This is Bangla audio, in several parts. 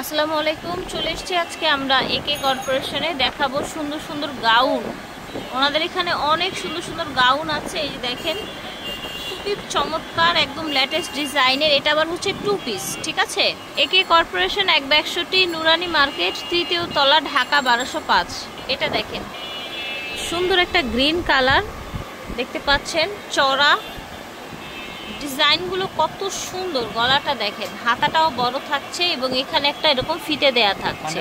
আসসালামু আলাইকুম। চলে এসেছি আজকে আমরা একে কর্পোরেশনে দেখাবো সুন্দর সুন্দর গাউন। ওনাদের এখানে অনেক সুন্দর সুন্দর গাউন আছে। এই যে দেখেন, খুবই চমৎকার, একদম লেটেস্ট ডিজাইনের। এটা আবার হচ্ছে 2 পিস, ঠিক আছে। একে কর্পোরেশন 162 নুরানি মার্কেট, 3য় তলা, ঢাকা 1205। এটা দেখেন, সুন্দর একটা গ্রিন কালার দেখতে পাচ্ছেন, চড়া ডিজাইনগুলো কত সুন্দর। গলাটা দেখেন, হাতাটাও বড় থাকছে এবং এখানে একটা এরকম ফিতে দেয়া থাকছে।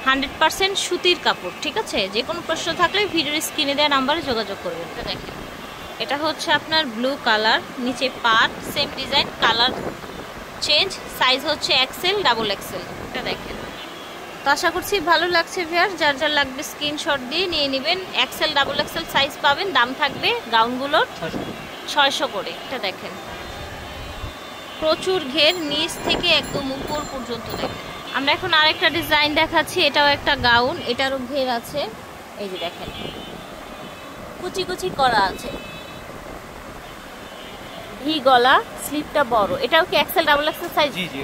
100% সুতির কাপড়, ঠিক আছে। যে কোনো প্রশ্ন থাকলে ভিডিওর স্ক্রিনে দেওয়া নাম্বারে যোগাযোগ করবেন। এটা দেখেন, এটা হচ্ছে আপনার ব্লু কালার, নিচে পার, same design, colour change, size হচ্ছে এক্সেল, ডাবল এক্সেল। এটা দেখেন, তো আশা করছি ভালো লাগছে ভিউয়ার। যার যার লাগবে স্ক্রিনশট দিয়ে নিয়ে নেবেন। এক্সেল, ডাবল এক্সেল সাইজ পাবেন। দাম থাকবে গাউনগুলোর 600 করে। এটা দেখেন, প্রচুর ঘের, নিচ থেকে একদম উপর পর্যন্ত দেখেন। আমরা এখন আরেকটা ডিজাইন দেখাচ্ছি। এটাও একটা গাউন, এটারও ঘের আছে। এই যে দেখেন, কুচি কুচি করা আছে, ভি গলা, স্লিপটা বড়। এটাও কি এক্সেল ডাবল এক্সেল সাইজ? জি জি,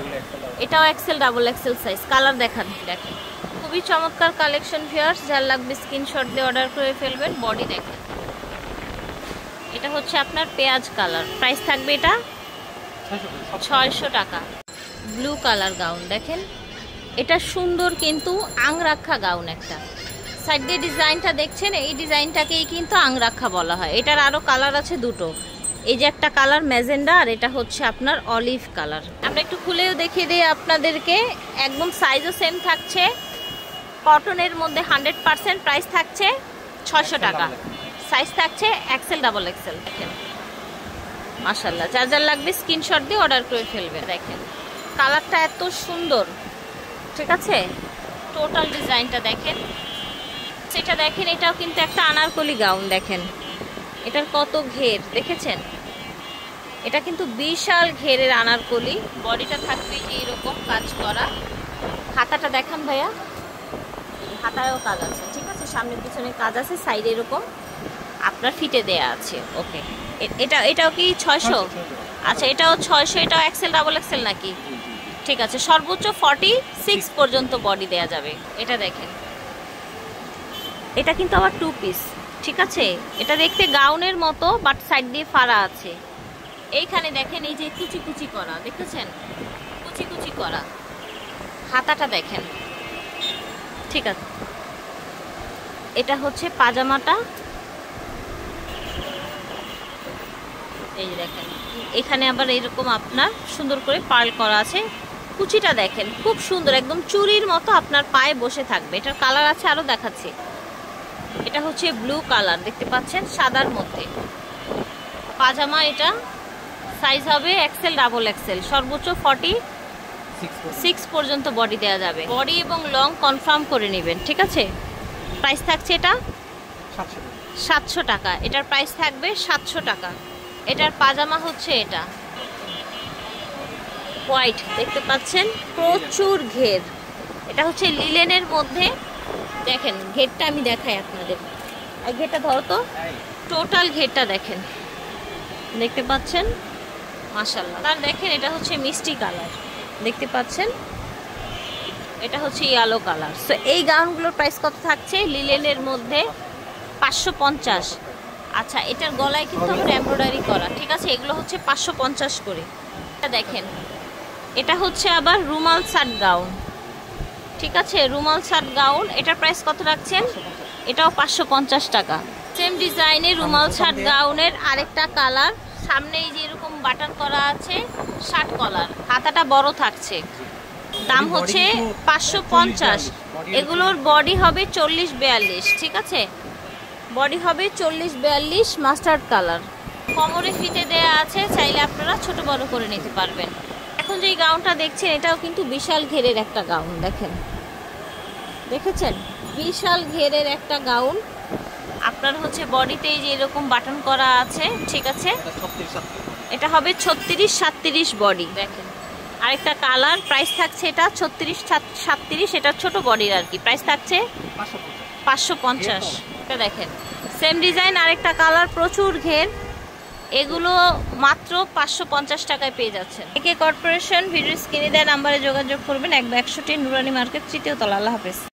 এটাও Excel double XL size. Colour দেখান, দেখেন খুবই চমৎকার কালেকশন ভিউয়ার্স। যার লাগবে স্ক্রিনশট দিয়ে অর্ডার করে ফেলবেন। বডি দেখেন, এটা হচ্ছে আপনার পেঁয়াজ কালার। প্রাইস থাকবে এটা 600 টাকা। ব্লু কালার গাউন দেখেন, এটা সুন্দর কিন্তু আংরাক্ষা গাউন। একটা সাইড দিয়ে ডিজাইনটা দেখছেন, এই ডিজাইনটাকেই কিন্তু আংরাক্ষা বলা হয়। এটার আরও কালার আছে দুটো। এই যে একটা কালার ম্যাজেন্ডা, আর এটা হচ্ছে আপনার অলিভ কালার। আমরা একটু খুলেও দেখিয়ে দিই আপনাদেরকে। একদম সাইজও সেম থাকছে, কটনের মধ্যে 100%। প্রাইস থাকছে 600 টাকা। সাইজ থাকছে এক্সেল, ডাবল এক্সেল। দেখেন মাশাআল্লাহ, যার যার লাগবে স্ক্রিনশট দিয়ে অর্ডার করে ফেলবে। দেখেন কালারটা এত সুন্দর, ঠিক আছে। টোটাল ডিজাইনটা দেখেন, সেটা দেখেন। এটাও কিন্তু একটা আনারকলি গাউন। দেখেন এটার কত ঘের দেখেছেন। এটা কিন্তু বিশাল ঘেরের আনারকলি। বডিটা থাকবে যে এরকম কাজ করা। হাতাটা দেখান ভাইয়া, হাতায়ও কাজ আছে, ঠিক আছে। সামনে পিছনে কাজ আছে, সাইডে এরকম আপনার ফিটে দেয়া আছে। ওকে, এটাও কি 600? আচ্ছা, এটাও 600। এটাও এক্সেল ডাবল এক্সেল নাকি? ঠিক আছে, সর্বোচ্চ 46 পর্যন্ত বডি দেয়া যাবে। এটা দেখেন, এটা কিন্তু আবার 2 পিস, ঠিক আছে। এটা দেখতে গাউনের মতো, বাট সাইড দিয়ে ফাড়া আছে। এইখানে দেখেন, এই যে কুচি কুচি করা, দেখেছেন, কুচি কুচি করা। হাতাটা দেখেন, ঠিক আছে। এটা হচ্ছে পাজামাটা। এই যে দেখেন, এখানে আবার এরকম আপনার সুন্দর করে পার্ল করা আছে। কুচিটা দেখেন, খুব সুন্দর, একদম চুরির মতো আপনার পায়ে বসে থাকবে। এটার কালার আছে, আরো দেখাচ্ছি। এটা হচ্ছে ব্লু কালার, দেখতে পাচ্ছেন, সাদার মধ্যে পাজামা। এটা সাইজ হবে এক্সেল, ডাবল এক্সেল। সর্বোচ্চ 46 পর্যন্ত বডি দেওয়া যাবে। বডি এবং লং কনফার্ম করে নেবেন, ঠিক আছে। প্রাইস থাকছে এটা 700 টাকা। এটার প্রাইস থাকবে 700 টাকা। এটার পাজামা হচ্ছে এটা হোয়াইট, দেখতে পাচ্ছেন, প্রচুর ঘের। এটা হচ্ছে লিলেনের মধ্যে। দেখেন ঘেরটা আমি দেখাই আপনাদের। এই ঘেরটা ধরো তো, টোটাল ঘেরটা দেখেন, দেখতে পাচ্ছেন, মাশাআল্লাহ। তার দেখেন, এটা হচ্ছে মিষ্টি কালার, দেখতে পাচ্ছেন। এটা হচ্ছে ইয়েলো কালার। সো এই গাউনগুলোর প্রাইস কত থাকছে? লিলেনের মধ্যে 550। আচ্ছা, এটার গলায় কিন্তু আবার এমব্রয়ডারি করা, ঠিক আছে। এগুলো হচ্ছে 550 করে। এটা দেখেন, এটা হচ্ছে আবার রুমাল শার্ট গাউন, ঠিক আছে। রুমাল শার্ট গাউন, এটার প্রাইস কত রাখছেন? এটাও 550 টাকা। সেম ডিজাইনের রুমাল শার্ট গাউনের আরেকটা কালার। সামনে এই যে এরকম বাটন করা আছে, শার্ট কলার, হাতাটা বড় থাকছে। দাম হচ্ছে 550। এগুলোর বডি হবে 40-42, ঠিক আছে। বডি হবে 40-42, মাস্টার্ড কালার। কোমরে ফিতে দেয়া আছে, চাইলে আপনারা ছোট বড় করে নিতে পারবেন। এখন যে গাউনটা দেখছেন, এটাও কিন্তু বিশাল ঘেরের একটা গাউন। দেখেন, দেখেছেন, বিশাল ঘেরের একটা গাউন। আপনার হচ্ছে বডিতে যে এরকম বাটন করা আছে, ঠিক আছে। এটা হবে 36-37 বডি। দেখেন আরেকটা কালার, প্রাইস থাকছে এটা 36-37। এটা ছোট বডির আর কি। প্রাইস থাকছে 550। এটা দেখেন, সেম ডিজাইন, আরেকটা কালার, প্রচুর ঘের। এগুলো মাত্র 550 টাকায় পেয়ে যাচ্ছেন। একে কর্পোরেশন ভিডিও স্ক্রিনে দেওয়া নাম্বারে যোগাযোগ করবেন। 1/100 নুরানি মার্কেট, 3য় তলা। আল্লাহ হাফেজ।